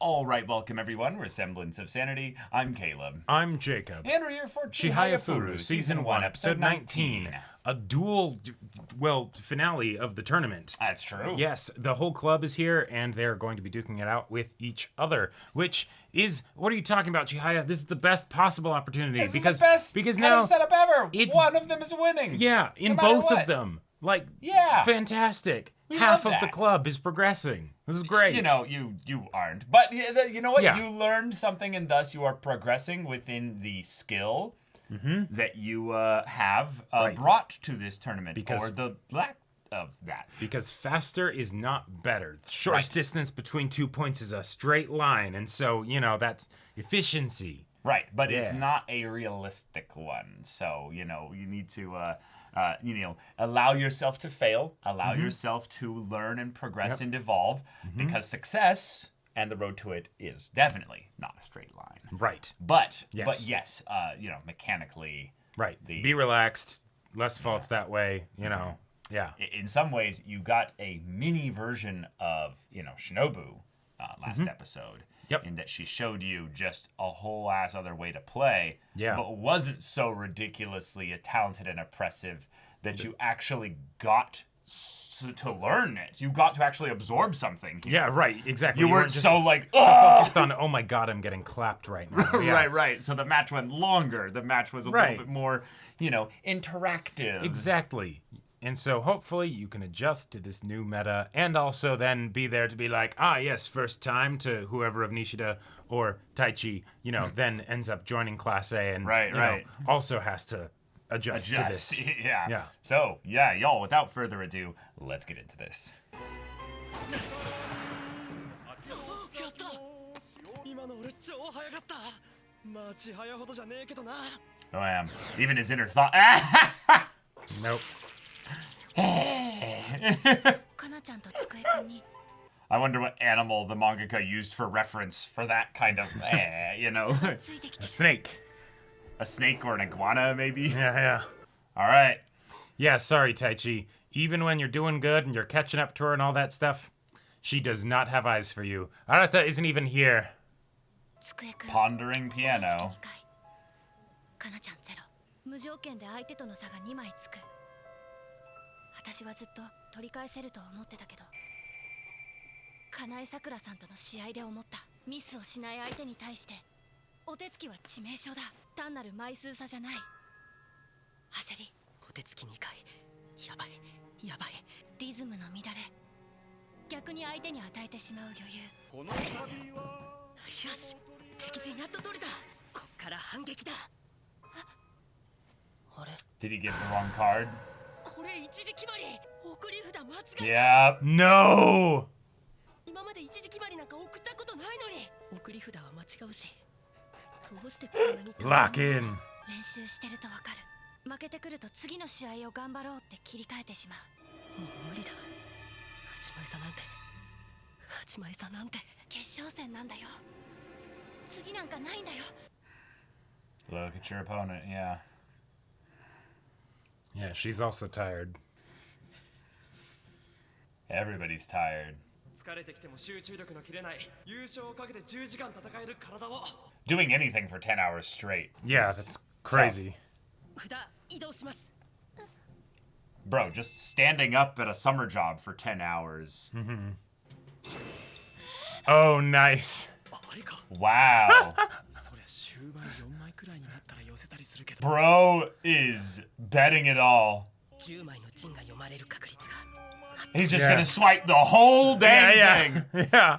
All right, welcome everyone. We're Semblance of Sanity. I'm Caleb. I'm Jacob. And we're here for Chihayafuru, Season 1, Episode 19. A dual, finale of the tournament. That's true. Yes, the whole club is here, and they're going to be duking it out with each other, which is, what are you talking about, Chihaya? This is the best possible opportunity. This is the best kind of setup ever. One of them is winning. Yeah, in both of them. Like, fantastic. Half of the club is progressing. This is great. You know, you aren't. But you know what? Yeah. You learned something, and thus you are progressing within the skill that you have brought to this tournament, or the lack of that. Because faster is not better. The shortest distance between 2 points is a straight line, and so, you know, that's efficiency. Right, but it's not a realistic one. So, you know, you need to... allow yourself to fail, allow yourself to learn and progress and evolve, because success and the road to it is definitely not a straight line. Right. But yes, mechanically. Right. Be relaxed. Less faults that way, you know. Yeah. In some ways, you got a mini version of, Shinobu last episode. Yep. In that she showed you just a whole ass other way to play, but wasn't so ridiculously talented and oppressive that you actually got to learn it. You got to actually absorb something. Yeah, right, exactly. You weren't just so focused on, oh my god, I'm getting clapped right now. Yeah. Right. So the match went longer. The match was a little bit more, interactive. Exactly. And so hopefully you can adjust to this new meta and also then be there to be like, yes, first time to whoever of Nishida or Taichi, then ends up joining Class A and also has to adjust to this. Yeah. So, y'all, without further ado, let's get into this. Oh, I am. Even his inner thought. Nope. I wonder what animal the mangaka used for reference for that kind of, A snake. A snake or an iguana, maybe? Yeah. All right. Yeah, sorry, Taichi. Even when you're doing good and you're catching up to her and all that stuff, she does not have eyes for you. Arata isn't even here. Pondering piano. 私はずっと取り返せると思ってたけど、かなえさくらさんとの試合で思ったミスをしない相手に対してお手つきは致命傷だ。単なる枚数差じゃない。焦り、お手つき2回、やばい。リズムの乱れ、逆に相手に与えてしまう余裕。この旅はよし、敵陣やっと取れた。こっから反撃だ。あれ Did he get the wrong card? これ一時決まり。送り札間違Yeah.えた。No. 今まで一時決まりなんか送ったことないのに。送り札は間違うし。どうしてこんなに Lock in. 練習してるとわかる。負けてくると次の試合を頑張ろうって切り替えてしまう。もう無理だ。8枚差なんて。決勝戦なんだよ。次なんかないんだよ。Look at your opponent, yeah. Yeah, she's also tired. Everybody's tired. Doing anything for 10 hours straight. Yeah, that's crazy. Bro, just standing up at a summer job for 10 hours. Oh, nice. Wow. Bro is betting it all. He's just gonna swipe the whole dang thing. Yeah.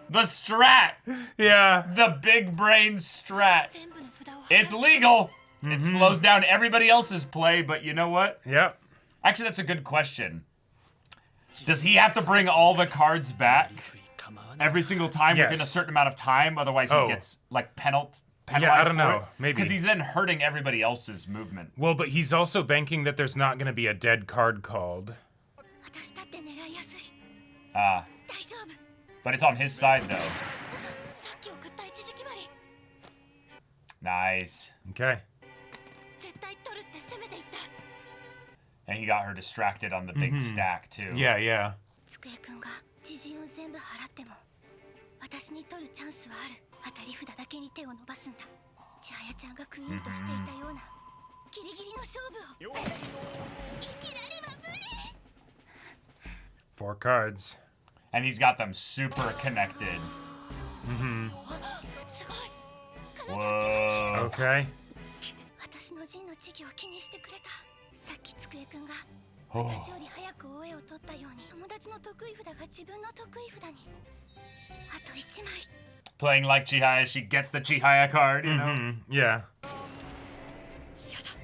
The strat. Yeah. The big brain strat. It's legal. It slows down everybody else's play, but you know what? Yep. Actually, that's a good question. Does he have to bring all the cards back every single time within a certain amount of time? Otherwise, he gets like penalized. Yeah, I don't know. Maybe. Because he's then hurting everybody else's movement. Well, but he's also banking that there's not going to be a dead card called. But it's on his side, though. Nice. Okay. And he got her distracted on the big stack, too. Yeah, yeah. 机君が知人を全部払っても私に取るチャンスはある。当たり札だけに手を伸ばすんだ。千早ちゃんがクイーンとしていたようなギリギリの勝負を。いきなりは無理。 4 cards. And he's got them super connected. すごい。彼女 Whoa. Okay. 私の陣の知己を気にしてくれた。さっき机くんが私より早く大絵を取ったように友達の得意札が自分の得意札にあと1枚。 Playing like Chihaya, she gets the Chihaya card, you know? Yeah. やだ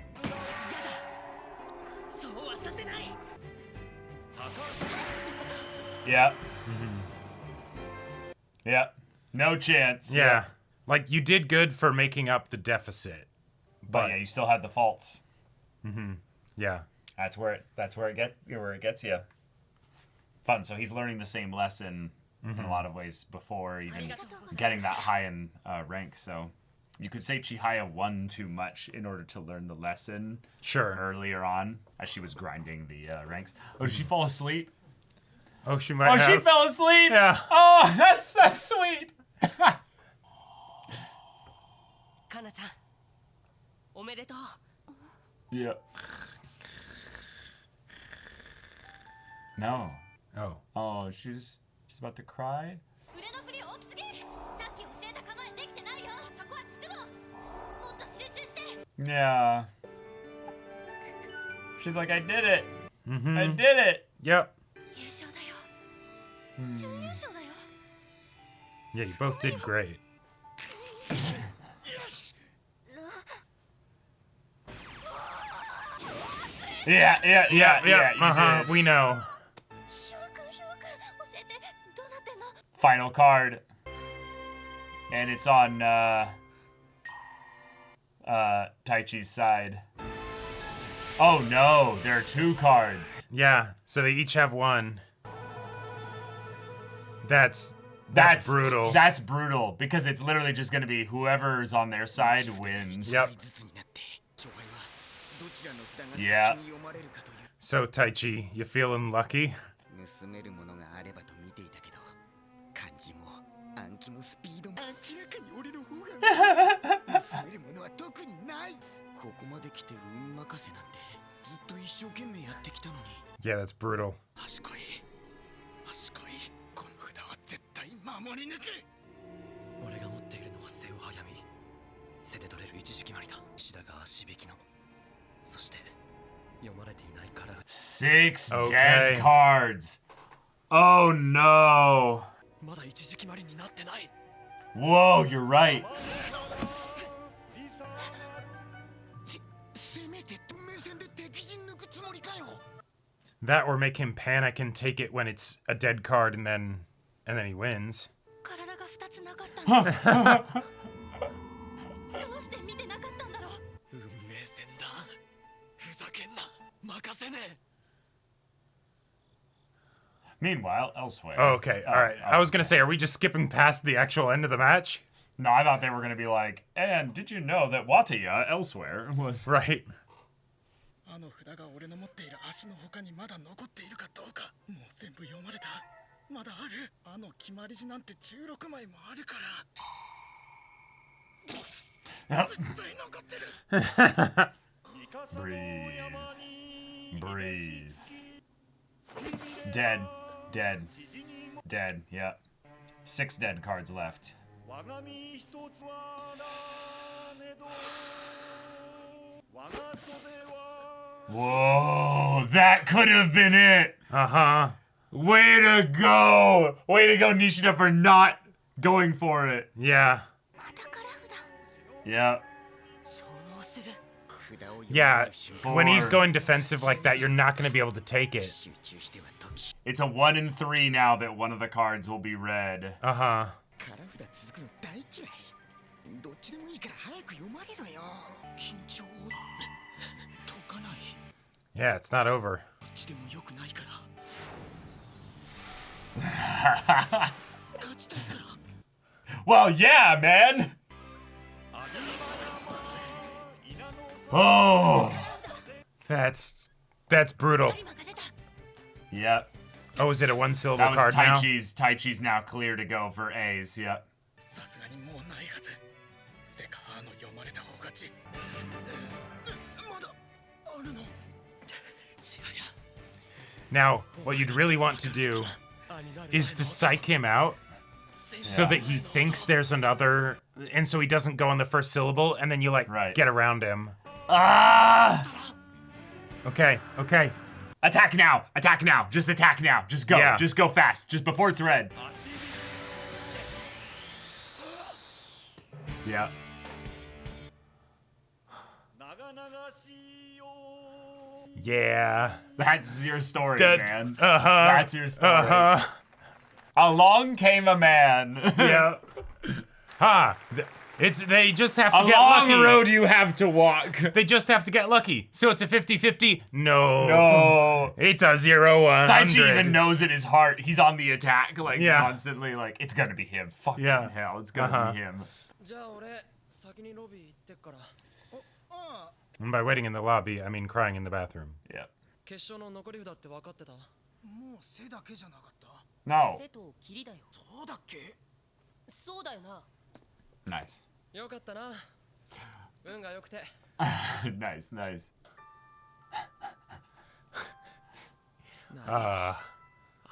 そうはさせない。 Yep. Yep. No chance. Yeah. Like, you did good for making up the deficit. But yeah, you still had the faults. Yeah. That's where it gets you. Fun. So he's learning the same lesson in a lot of ways before even getting that high in rank. So you could say Chihaya won too much in order to learn the lesson Sure. earlier on as she was grinding the ranks. Oh, did she fall asleep? Oh, she might Oh, have. she fell asleep. Yeah. Oh, that's sweet. かなちゃんおめでとう。 Yeah. No. Oh. Oh, she's about to cry. 腕の振り大きすぎ。さっき教えた構えできてないよ。そこはつくの。もっと集中して。 Yeah. She's like, I did it. I did it. Yep. 優勝だよ。準優勝だよ。 Yeah, you both did great. Yeah. You did. We know. ひょうくん教えてどうなってんの。 Final card. And it's on Taichi's side. Oh no, there are 2 cards. Yeah. So they each have 1. That's brutal. That's brutal because it's literally just going to be whoever's on their side wins. Yep. どちらの札が Yeah. 先に読まれるかという So, Taichi, you feeling lucky? 盗めるものがあればと見ていたけど漢字も暗記もスピードも明らかに俺の方が盗めるものは特にないここまで来て運任せなんてずっと一生懸命やってきたのに Yeah, that's brutal. 賢い賢いこの札は絶対守り抜く俺が持っているのは背を早み背で取れる一時決まりだ石田が足引きのそして読まれていないから 6 Okay. dead cards. Oh no. まだ一時決まりになってない Whoa, you're right. せめて文明戦で敵陣抜くつもりかよ That or make him panic and take it when it's a dead card and then he wins. 体が2つなかったんだ。どうして見てなかったんだろう。運命戦だふざけんな任せねえ Meanwhile, elsewhere. Oh, okay. All right. I was going to say, are we just skipping past the actual end of the match? No, I thought they were going to be like, and did you know that Wataya elsewhere was... Right. あの札が俺の持っている足の他にまだ残っているかどうかもう全部読まれたまだあるあの決まり字なんて16枚もあるから絶対残ってる Breathe. Dead. Yeah. 6 dead cards left. Whoa, that could have been it. Uh-huh. Way to go. Way to go, Nishida, for not going for it. Yeah. またから札。 Yeah. 消耗する札を Yeah. 4. When he's going defensive like that, you're not going to be able to take it. 集中しては時 It's a 1 in 3 now that one of the cards will be red. Uh-huh. から札続くの大嫌いどっちでもいいから早く読まれろよ緊張を解かない Yeah, it's not over. どっちでもよくないから勝ちたいから Well, yeah, man. Oh. That's That's brutal. 有馬が出た Yep. Oh, is it a one syllable That was card now? Taichi's now clear to go for A's. Yep. さすがにもうないはずセカの読まれた方がちまだあるのちはや Now, what you'd really want to do is to psych him out so that he thinks there's another, and so he doesn't go on the first syllable, and then you like Right. get around him. Ah! Okay, okay. Attack now! Attack now! Just attack now! Just go! Yeah. Just go fast! Just before it's red! Yeah. Yeah. That's your story, That's, man. uh-huh. That's your story. Uh-huh. Along came a man. Yeah. Ha! They just have to A get long lucky. road you have to walk. They just have to get lucky. So it's a 50-50? No. No. It's a 0-100. Taichi even knows in his heart he's on the attack, like Yeah. constantly, like it's gonna be him. Fucking Yeah. hell, it's gonna be him. じゃあ俺先にロビー行ってっから And by waiting in the lobby, I mean crying in the bathroom. Yep. 決勝の残り札って分かってたもう背だけじゃなかった No. 瀬と霧だよそうだっけそうだよな Nice. よかったな運が良くて Nice, nice.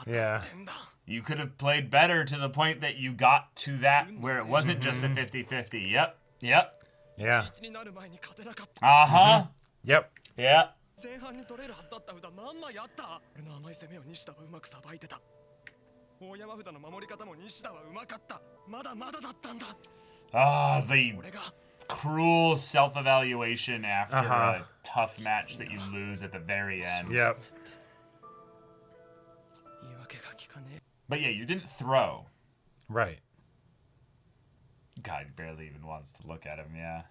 Yeah. んだ You could have played better to the point that you got to that where it wasn't just a 50-50. Yep. Yep. Yeah. 1になる前に勝てなかった Uh-huh. Yep. Yeah. 前半に取れるはずだった札何枚あった俺の甘い攻めを西田はうまくさばいてた大山札の守り方も西田はうまかったまだまだだったんだ Ah, the 俺が cruel self-evaluation after Uh-huh. a tough match that you lose at the very end. Yep. 言い訳が聞かねえ But yeah, you didn't throw. Right. God, he barely even wants to look at him, yeah.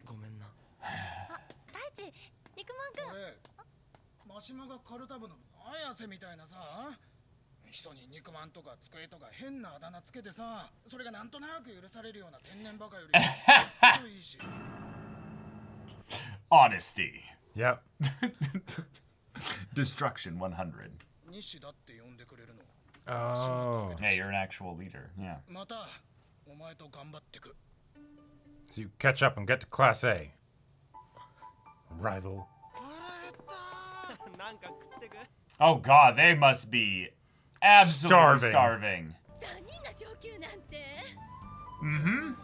ごめんな太一肉まんくんマシマがカルタ部の綾瀬みたいなさ人に肉まんとか机とか変なあだ名つけてさそれがなんとなく許されるような天然バカよりずっといいし Honesty. Yep. Destruction 100. 西だって呼んでくれるの Oh. Yeah, you're an actual leader. Yeah. またお前と頑張ってく So you catch up and get to Class A. Rival. なんか食ってく Oh god, they must be absolutely starving. 3人が昇級なんて Mm-hmm.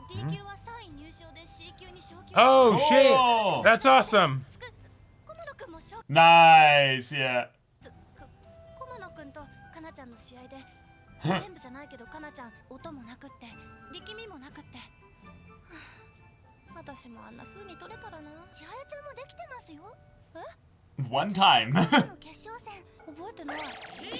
D 級は3位入賞で C 級に昇級 Oh, Cool. shit! That's awesome! 駒野くんも昇 Nice, yeah. 駒野くんとかなちゃんの試合で全部じゃないけどかなちゃん音もなくって力みもなくって私もあんな風に取れたらな千早ちゃんもできてますよ One time. の決勝戦覚えてない信じられない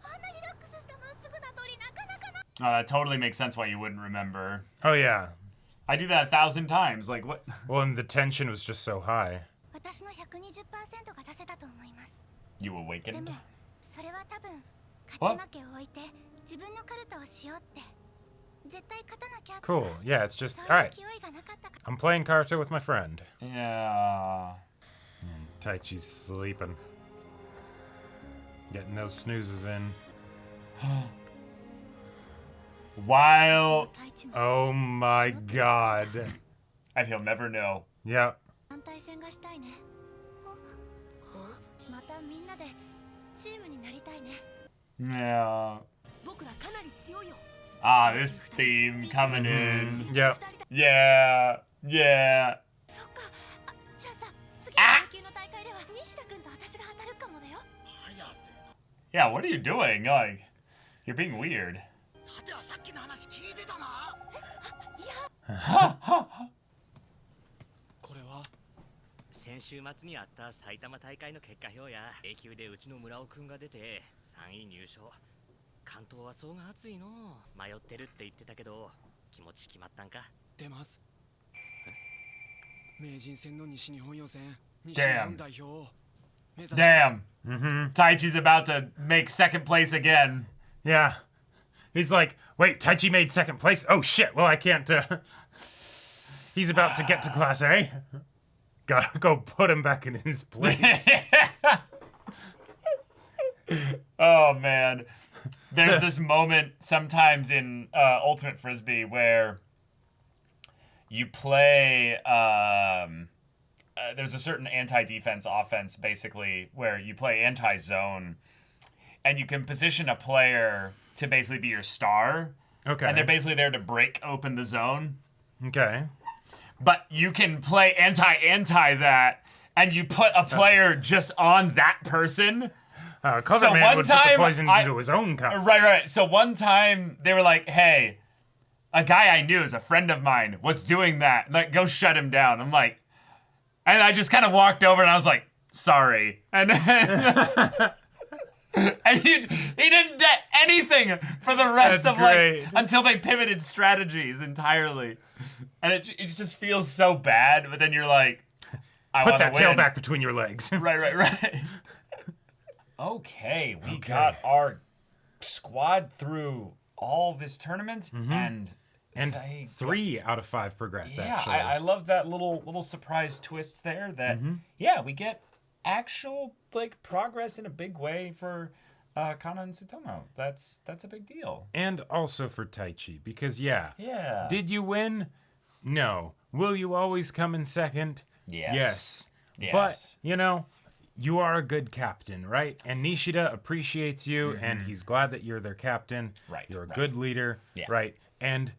あんなリラックスしたまっすぐな鳥なかなかな That totally makes sense why you wouldn't remember. Oh, yeah. I do that 1,000 times. Like, what? Well, and the tension was just so high. 私の 120% が出せたと思います You で awakened? もそれは多分 What? 勝ち負けを置いて自分のカルタをしようって絶対勝たなきゃって Cool. Yeah, it's just, そう all いう right, 勢いがなかったか I'm playing Karuta with my friend. Yeah. Taichi's sleeping. Getting those snoozes in. While. 太一も Oh my god. And he'll never know. Yeah. 団体戦がしたいねまたみんなでチームになりたいね Yeah. 僕らかなり強いよ Ah, this theme coming in. Yep. Yeah. Yeah. そっかあじゃあさ次の野球の大会では西田君と私が当たるかもだよ 綾瀬 Yeah, what are you doing? Like, you're being weird. さてはさっきの話聞いてたなこれは先週末にあった埼玉大会の結果表や A 級でうちの村尾くんが出て3位入賞関東は層が厚いの迷ってるって言ってたけど気持ち決まったんか出ます名人戦の西日本予選西日本代表を目指します Damn. Taichi's about to make second place again. Yeah. He's like, wait, Taichi made second place? Oh shit, well I can't, He's about to get to Class A. gotta go put him back in his place. Oh man, there's this moment sometimes in Ultimate Frisbee where you play. There's a certain anti-defense offense basically where you play anti-zone, and you can position a player to basically be your star. Okay. And they're basically there to break open the zone. Okay. But you can play anti that, and you put a player just on that person. Clever So Man one would put time, the poison into his own cup. Right. So one time they were like, "Hey, a guy I knew is a friend of mine was doing that. Like, go shut him down." I'm like, and I just kind of walked over and I was like, "Sorry," and then, and he didn't get anything for the rest That's of great. until they pivoted strategies entirely, and it just feels so bad. But then you're like, I Put wanna that tail win. back between your legs. Right. Okay, we got our squad through all this tournament, and they 3 out of 5 progressed, yeah, actually. I love that little surprise twist there. That we get actual like progress in a big way for Kana and Tsutomu. That's a big deal. And also for Taichi, because Yeah. did you win? No. Will you always come in second? Yes. But, you are a good captain, right? And Nishida appreciates you, and he's glad that you're their captain. Right, You're a right. good leader, Yeah. right? And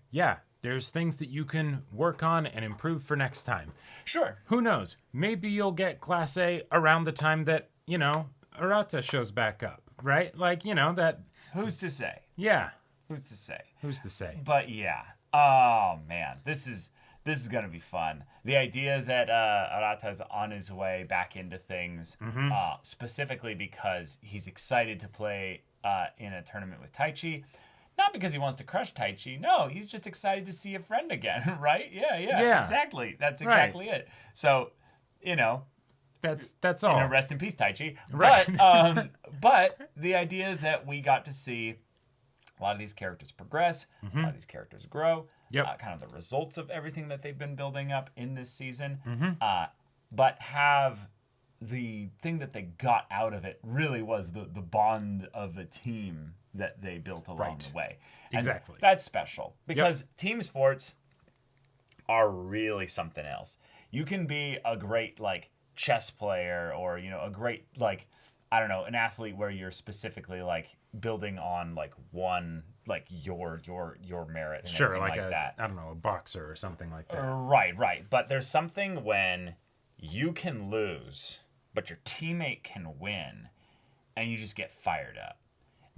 there's things that you can work on and improve for next time. Sure. Who knows? Maybe you'll get Class A around the time that, Arata shows back up, right? Like, that, Who's to say? yeah. Who's to say? Who's to say? But yeah. Oh man, this is gonna be fun. The idea that Arata's on his way back into things, specifically because he's excited to play in a tournament with Taichi, not because he wants to crush Taichi. No, he's just excited to see a friend again, right? Yeah. Exactly. That's exactly it. So, That's all. rest in peace, Taichi. Right. But the idea that we got to see a lot of these characters progress, a lot of these characters grow, Yep. kind of the results of everything that they've been building up in this season, but have the thing that they got out of it really was the bond of a team that they built along the way. And Exactly. that's special because team sports are really something else. You can be a great like chess player or a great like I don't know, an athlete where you're specifically like building on like one like your merit and Sure, everything like that. I don't know, a boxer or something like that. Right. But there's something when you can lose, but your teammate can win, and you just get fired up.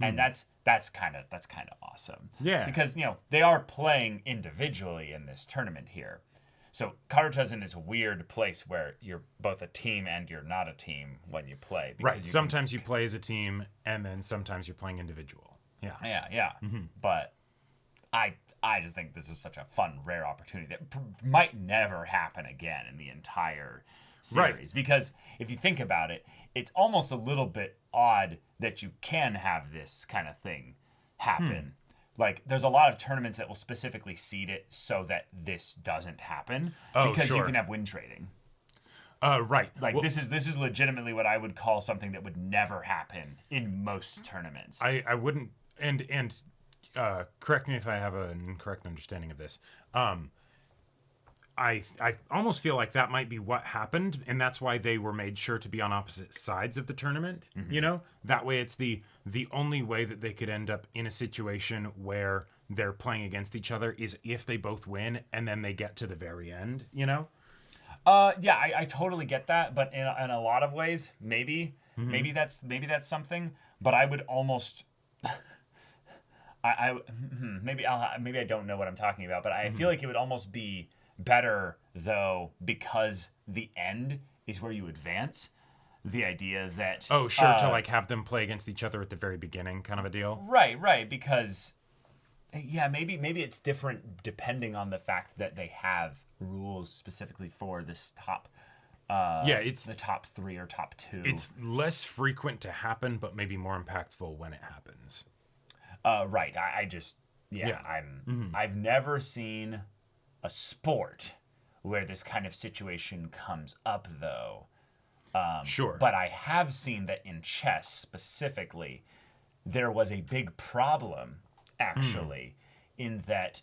And that's kind of awesome. Yeah. Because they are playing individually in this tournament here. So Karuta's in this weird place where you're both a team and you're not a team when you play. Right. Sometimes you play as a team, and then sometimes you're playing individual. Yeah. Yeah. But I just think this is such a fun, rare opportunity that might never happen again in the entire series. Right. Because if you think about it, it's almost a little bit odd that you can have this kind of thing happen. Like, there's a lot of tournaments that will specifically seed it so that this doesn't happen. Oh, because you sure. can have win trading. Right. Like, Well, this is legitimately what I would call something that would never happen in most tournaments. I wouldn't and correct me if I have an incorrect understanding of this. I almost feel like that might be what happened, and that's why they were made sure to be on opposite sides of the tournament. That way it's the only way that they could end up in a situation where they're playing against each other is if they both win and then they get to the very end. Yeah, I totally get that, but in a lot of ways, maybe that's something. But I would almost, maybe I don't know what I'm talking about, but I feel like it would almost be better though because the end is where you advance. The idea that To like have them play against each other at the very beginning, kind of a deal. right, because maybe it's different depending on the fact that they have rules specifically for this top. It's the top 3 or top 2. It's less frequent to happen, but maybe more impactful when it happens. Right. I've never seen a sport where this kind of situation comes up, though. Sure. But I have seen that in chess specifically, there was a big problem, actually, in that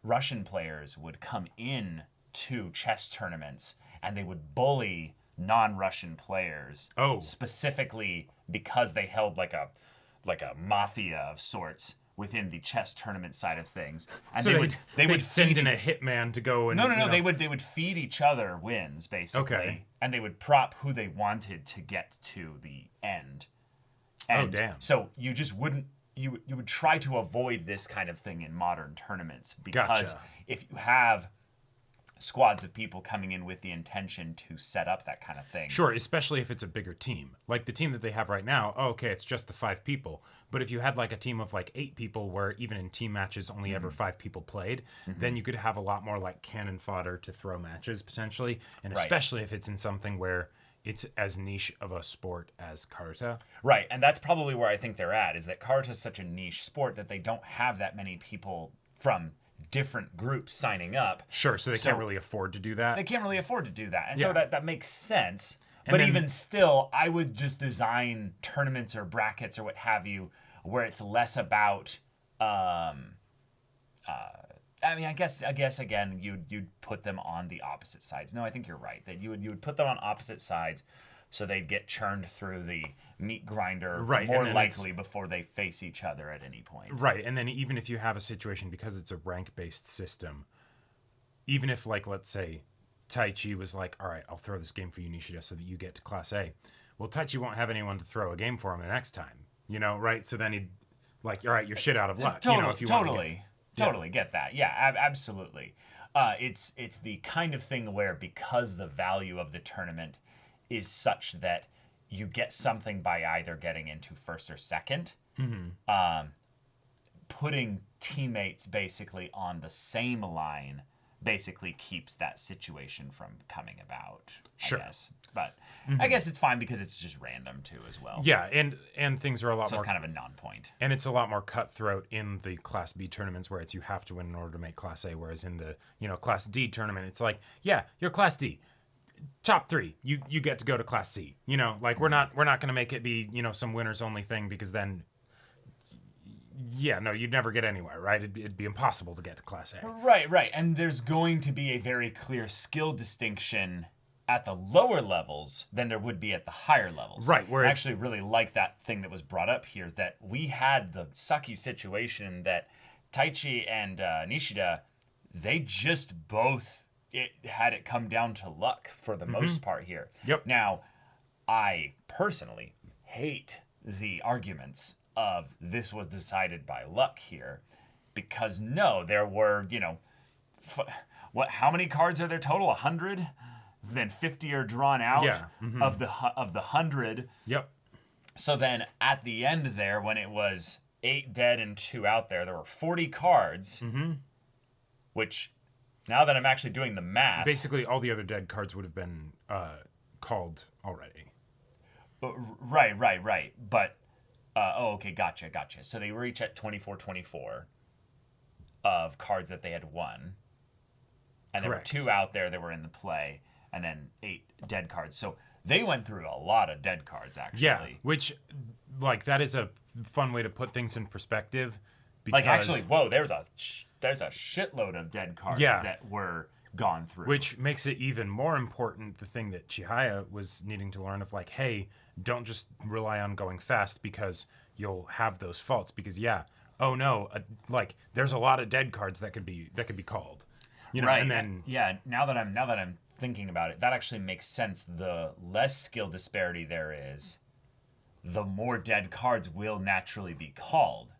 Russian players would come in to chess tournaments and they would bully non-Russian players. Oh. Specifically because they held like a mafia of sorts within the chess tournament side of things. And So they would send feed in a hitman to go and... no. you know- They would feed each other wins, basically. Okay. And they would prop who they wanted to get to the end. And damn. So you just wouldn't. You would try to avoid this kind of thing in modern tournaments because Gotcha. if you have squads of people coming in with the intention to set up that kind of thing. Sure, especially if it's a bigger team. Like the team that they have right now, okay, it's just the 5 people. But if you had like a team of like 8 people where even in team matches only ever 5 people played, then you could have a lot more like cannon fodder to throw matches potentially. And Right. especially if it's in something where it's as niche of a sport as Karuta. Right, and that's probably where I think they're at, is that Karuta is such a niche sport that they don't have that many people from different groups signing up. Sure, so they can't really afford to do that. They can't really afford to do that. And Yeah. so that makes sense. And But then- even still, I would just design tournaments or brackets or what have you where it's less about I mean, I guess again you'd put them on the opposite sides. No, I think you're right. That you would put them on opposite sides so they'd get churned through the meat grinder Right, more and then likely before they face each other at any point. Right, and then even if you have a situation, because it's a rank-based system, even if, like, let's say, Taichi was like, all right, I'll throw this game for you, Nishida, so that you get to Class A. Well, Taichi won't have anyone to throw a game for him the next time, you know, right? So then he'd, like, all right, you're shit out of luck, you know, if you want to get... Totally get that. Yeah, absolutely. It's the kind of thing where because the value of the tournament is such that you get something by either getting into first or second, putting teammates basically on the same line basically keeps that situation from coming about, Sure. I guess. But I guess it's fine because it's just random too as well. Yeah, and things are a lot So more... it's kind of a non-point. And it's a lot more cutthroat in the Class B tournaments where it's you have to win in order to make Class A, whereas in the, you know, Class D tournament, it's like, yeah, you're Class D. Top 3, you get to go to Class C. You know, like we're not going to make it be, you know, some winners only thing because then, yeah, no, you'd never get anywhere, right? It'd be impossible to get to Class A. Right. And there's going to be a very clear skill distinction at the lower levels than there would be at the higher levels. Right, where I it's- actually really like that thing that was brought up here, that we had the sucky situation that Taichi and Nishida, they just both had it come down to luck for the most part here. Yep. Now, I personally hate the arguments of this was decided by luck here, because no, there were, you know, how many cards are there total? 100? Then 50 are drawn out of the 100. Yep. So then at the end there, when it was 8 dead and 2 out there were 40 cards, which now that I'm actually doing the math, Basically, all the other dead cards would have been called already. Right. But, okay, gotcha. So they were each at 24 of cards that they had won. And Correct. there were 2 out there that were in the play, and then 8 dead cards. So they went through a lot of dead cards, actually. Yeah, which, like, that is a fun way to put things in perspective. Because, Like, actually, whoa, there's a shitload of dead cards Yeah. that were gone through. Which makes it even more important, the thing that Chihaya was needing to learn of, like, hey, don't just rely on going fast because you'll have those faults. Because, yeah, oh no, like, there's a lot of dead cards that could be called. You know, right. and then... Yeah, now that I'm thinking about it, that actually makes sense. The less skill disparity there is, the more dead cards will naturally be called,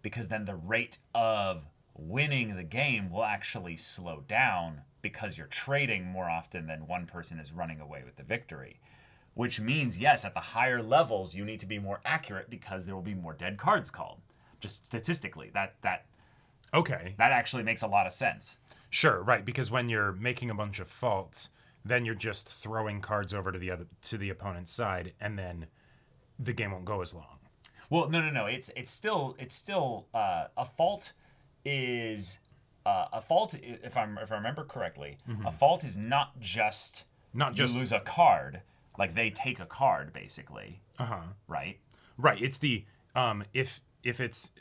because then the rate of winning the game will actually slow down because you're trading more often than one person is running away with the victory. Which means, yes, at the higher levels, you need to be more accurate because there will be more dead cards called. Just statistically, that Okay. actually makes a lot of sense. Sure, right, because when you're making a bunch of faults, then you're just throwing cards over to the opponent's side, and then the game won't go as long. Well, no. It's still a fault is a fault, if I remember correctly, a fault is not just Not just you lose a card. Like they take a card basically. Right. Right. It's the if it's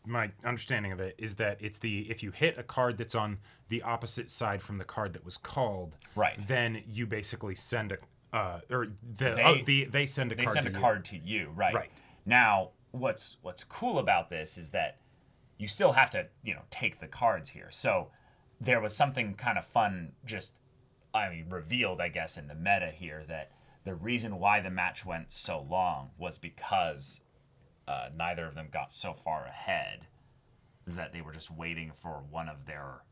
my understanding of it is that it's the if you hit a card that's on the opposite side from the card that was called, right, then you basically send a they send a they card send to a you. card to you, right? Right. Now, what's cool about this is that you still have to, take the cards here. So there was something kind of fun revealed, I guess, in the meta here that the reason why the match went so long was because neither of them got so far ahead that they were just waiting for one of their,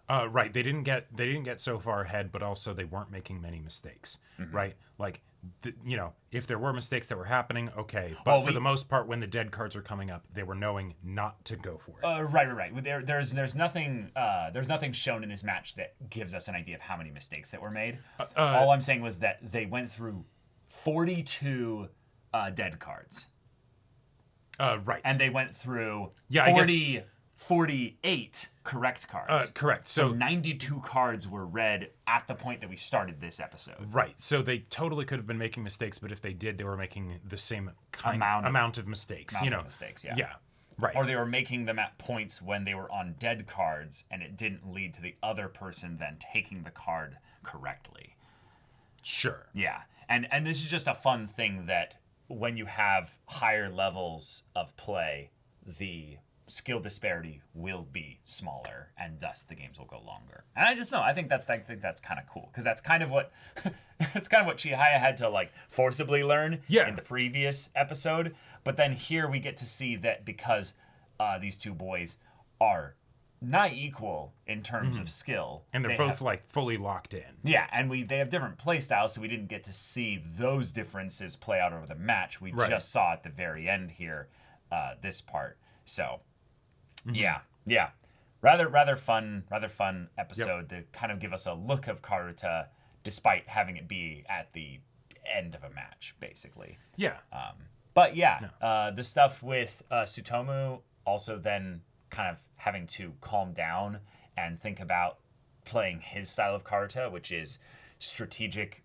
Right. They didn't get so far ahead, but also they weren't making many mistakes. Right. Like, if there were mistakes that were happening, okay. But for the most part, when the dead cards were coming up, they were knowing not to go for it. Right. There's nothing shown in this match that gives us an idea of how many mistakes that were made. All I'm saying was that they went through 42 dead cards. Right. And they went through 48 correct cards. Correct. So 92 cards were read at the point that we started this episode. Right. So they totally could have been making mistakes, but if they did, they were making the same amount of mistakes. Mistakes, yeah. Yeah. Right. Or they were making them at points when they were on dead cards, and it didn't lead to the other person then taking the card correctly. Sure. Yeah. And this is just a fun thing that when you have higher levels of play, the skill disparity will be smaller, and thus the games will go longer. And I think that's kind of cool, because that's kind of what Chihaya had to forcibly learn in the previous episode. But then here we get to see that because these two boys are not equal in terms of skill, and they're both fully locked in. Yeah, and they have different play styles, so we didn't get to see those differences play out over the match. We just saw at the very end here, this part. So, yeah, rather fun episode to kind of give us a look of Karuta, despite having it be at the end of a match, basically. Yeah. But the stuff with Tsutomu also then kind of having to calm down and think about playing his style of Karuta, which is strategic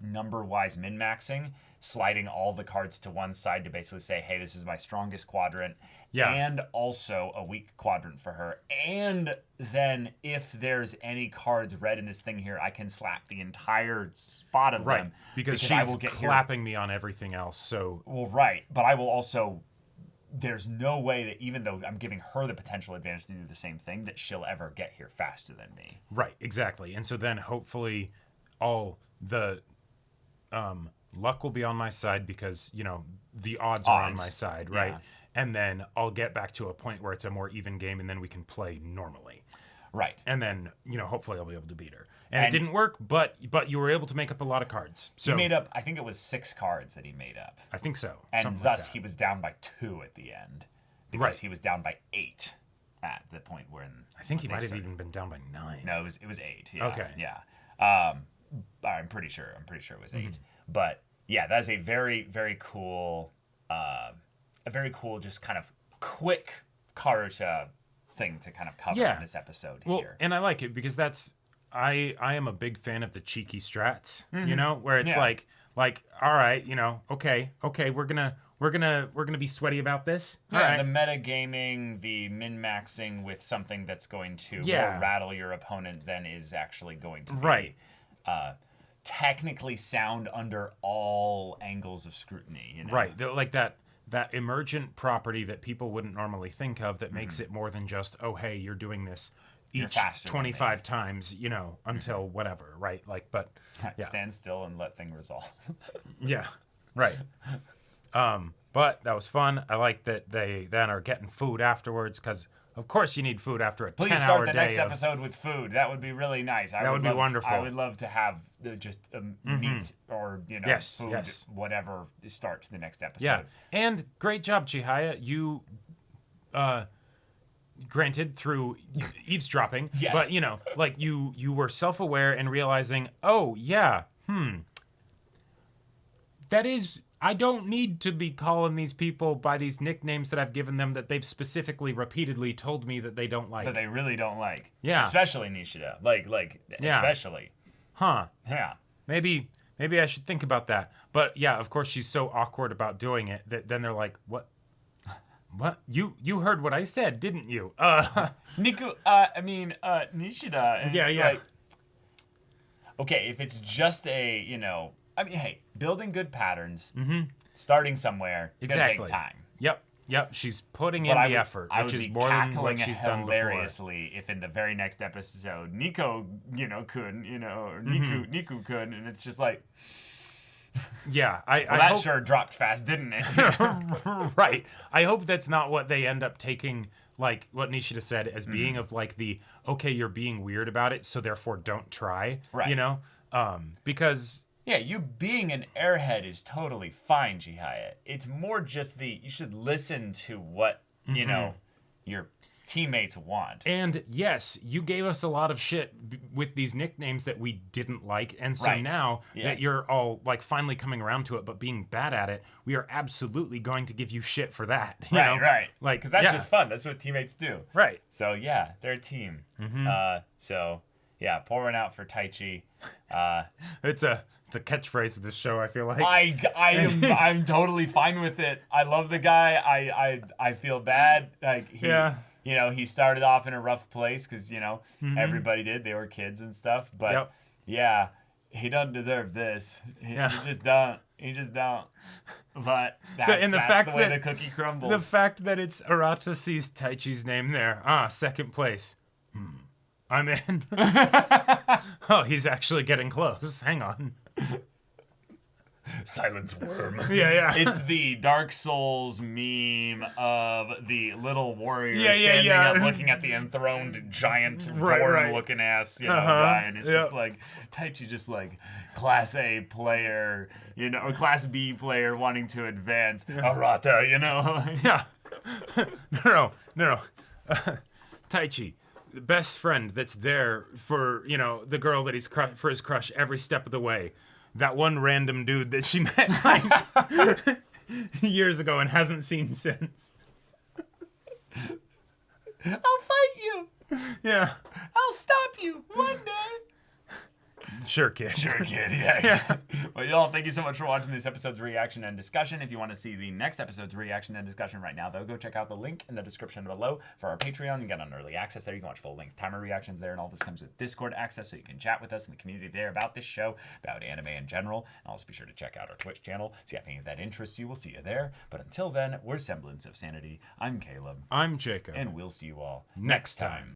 number-wise min-maxing, sliding all the cards to one side to basically say, hey, this is my strongest quadrant, and also a weak quadrant for her. And then if there's any cards read in this thing here, I can slap the entire spot of them. Because she's I will get clapping me on everything else, so... Well, right, but I will also... There's no way that even though I'm giving her the potential advantage to do the same thing, that she'll ever get here faster than me. Right, exactly. And so then hopefully all the luck will be on my side because, the odds are on my side, right? Yeah. And then I'll get back to a point where it's a more even game and then we can play normally. Right. And then, hopefully I'll be able to beat her. And it didn't work, but you were able to make up a lot of cards. So he made up, I think it was 6 cards that he made up. I think so. And thus he was down by 2 at the end. Because he was down by 8 at the point when I think he might have even been down by 9. No, it was 8. Yeah, okay. Yeah. I'm pretty sure it was 8. But yeah, that is a very, very cool, just kind of quick Karuta thing to kind of cover in this episode here. And I like it because I am a big fan of the cheeky strats, where it's like, all right, okay, we're gonna be sweaty about this. Yeah, right. The metagaming, the min-maxing with something that's going to more rattle your opponent than is actually going to be technically sound under all angles of scrutiny. Right, like that emergent property that people wouldn't normally think of that makes it more than just, oh, hey, you're doing this each 25 times, until whatever, right? Stand still and let thing resolve. Yeah, right. But that was fun. I like that they then are getting food afterwards because, of course, you need food after a 10-hour day. Please start the next episode with food. That would be really nice. That would be wonderful. I would love to have just meat or food, whatever, start the next episode. Yeah, and great job, Chihaya. You, granted through eavesdropping, but you were self-aware and realizing, oh yeah, that is, I don't need to be calling these people by these nicknames that I've given them that they've specifically repeatedly told me that they don't like. That they really don't like. Yeah. Especially Nishida. Like, Yeah. especially. Huh. Yeah. Maybe I should think about that. But yeah, of course she's so awkward about doing it that then they're like, what? What? You heard what I said, didn't you? Nishida. And Yeah, it's yeah. like, okay, if it's just a, hey, building good patterns, starting somewhere, it's going to take time. Yep. She's putting But in the effort, I which would is be more than cackling what she's done before. hilariously if in the very next episode Nico, couldn't, or Niku couldn't, and it's just like, Yeah, that sure dropped fast, didn't it? Right. I hope that's not what they end up taking, like what Nishida said, as being of like the, okay, you're being weird about it, so therefore don't try. Right. Because... Yeah, you being an airhead is totally fine, Chihaya. It's more just you should listen to what, your teammates want. And yes, you gave us a lot of shit with these nicknames that we didn't like, and so Right. now Yes. that you're all like finally coming around to it, but being bad at it, we are absolutely going to give you shit for that. you know? Right. Like, Because that's yeah. just fun. That's what teammates do. Right. So, yeah, they're a team. So, yeah, pour one out for Taichi. It's a catchphrase of this show, I feel like. I'm totally fine with it. I love the guy. I feel bad. Like, he started off in a rough place because, everybody did. They were kids and stuff. But, Yep. yeah, he doesn't deserve this. He just don't. He just don't. But that's the way the cookie crumbles. The fact that it's Arata sees Taichi's name there. Second place. I'm in. Oh, he's actually getting close. Hang on. Silence worm. Yeah. It's the Dark Souls meme of the little warrior Yeah, standing yeah. up looking at the enthroned giant Right. looking ass, guy. And it's just like, Taichi just like class A player, or class B player wanting to advance. Arata, Yeah. No. Taichi, the best friend that's there for, the girl that he's for his crush every step of the way. That one random dude that she met like years ago and hasn't seen since. I'll fight you. Yeah. I'll stop you one day. Sure, kid. Yeah. Well, y'all, thank you so much for watching this episode's reaction and discussion. If you want to see the next episode's reaction and discussion right now, though, go check out the link in the description below for our Patreon. You get on early access there. You can watch full-length timer reactions there, and all this comes with Discord access, so you can chat with us in the community there about this show, about anime in general. And also be sure to check out our Twitch channel. See if any of that interests you. We'll see you there. But until then, we're Semblance of Sanity. I'm Caleb. I'm Jacob. And we'll see you all next time.